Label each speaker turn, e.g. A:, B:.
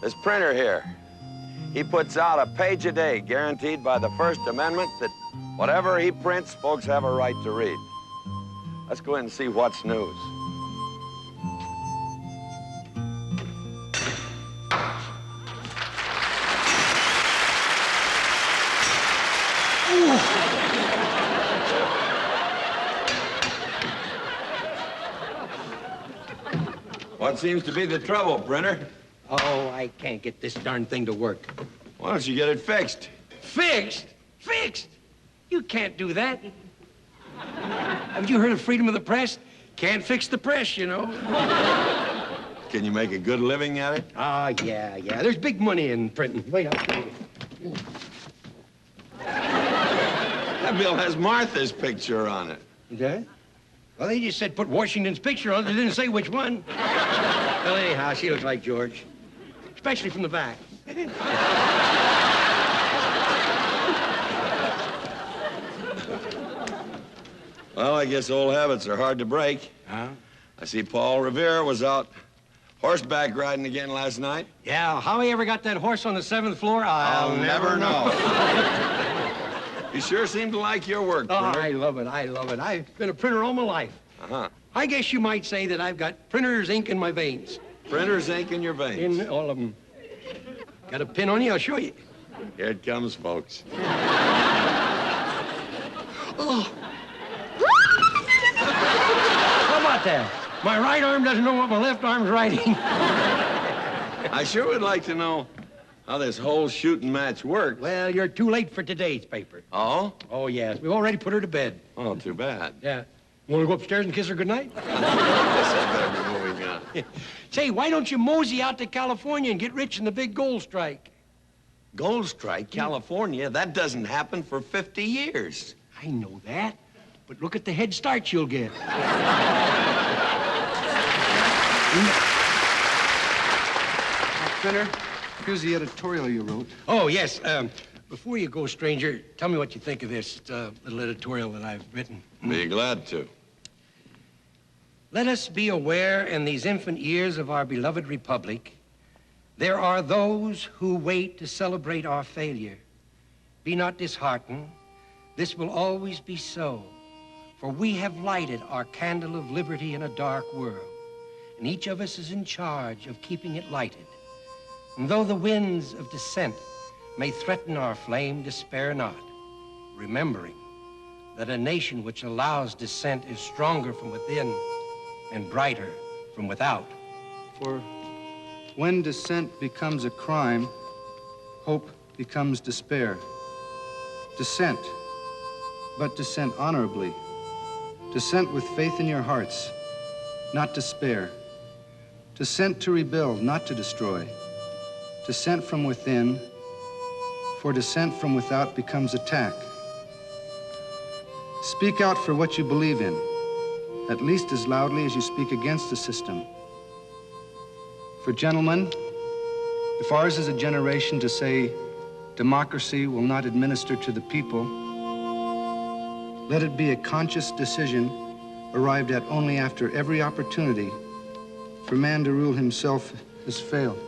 A: This printer here, he puts out a page a day, guaranteed by the First Amendment that whatever he prints, folks have a right to read. Let's go in and see what's news. What seems to be the trouble, printer?
B: Oh, I can't get this darn thing to work.
A: Why don't you get it fixed?
B: Fixed? Fixed? You can't do that. Haven't you heard of freedom of the press? Can't fix the press, you know.
A: Can you make a good living at it?
B: Ah, yeah. There's big money in printing. Wait, I'll show you.
A: That bill has Martha's picture on it.
B: Yeah? Well, they just said put Washington's picture on it. They didn't say which one. Well, anyhow, she looks like George. Especially from the back.
A: Well, I guess old habits are hard to break.
B: Huh?
A: I see Paul Revere was out horseback riding again last night.
B: Yeah, how he ever got that horse on the 7th floor, I'll never know.
A: You sure seem to like your work,
B: Oh,
A: printer.
B: I love it. I've been a printer all my life.
A: Uh-huh.
B: I guess you might say that I've got printer's ink in my veins.
A: Printer's ink in your veins.
B: In all of them. Got a pin on you? I'll show you.
A: Here it comes, folks.
B: Oh. How about that? My right arm doesn't know what my left arm's writing.
A: I sure would like to know how this whole shooting match works.
B: Well, you're too late for today's paper.
A: Oh?
B: Oh, yes. We've already put her to bed.
A: Oh, too bad.
B: Yeah. You want to go upstairs and kiss her goodnight?
A: Guess I better be moving on.
B: Say, why don't you mosey out to California and get rich in the big gold strike?
A: Gold strike, California, that doesn't happen for 50 years.
B: I know that, but look at the head start you'll get.
C: Printer, here's the editorial you wrote.
B: Oh, yes. Before you go, stranger, tell me what you think of this little editorial that I've written.
A: Be glad to.
B: Let us be aware in these infant years of our beloved republic, there are those who wait to celebrate our failure. Be not disheartened. This will always be so, for we have lighted our candle of liberty in a dark world, and each of us is in charge of keeping it lighted. And though the winds of dissent may threaten our flame, despair not, remembering that a nation which allows dissent is stronger from within and brighter from without.
C: For when dissent becomes a crime, hope becomes despair. Dissent, but dissent honorably. Dissent with faith in your hearts, not despair. Dissent to rebuild, not to destroy. Dissent from within, for dissent from without becomes attack. Speak out for what you believe in, at least as loudly as you speak against the system. For gentlemen, if ours is a generation to say democracy will not administer to the people, let it be a conscious decision arrived at only after every opportunity for man to rule himself has failed.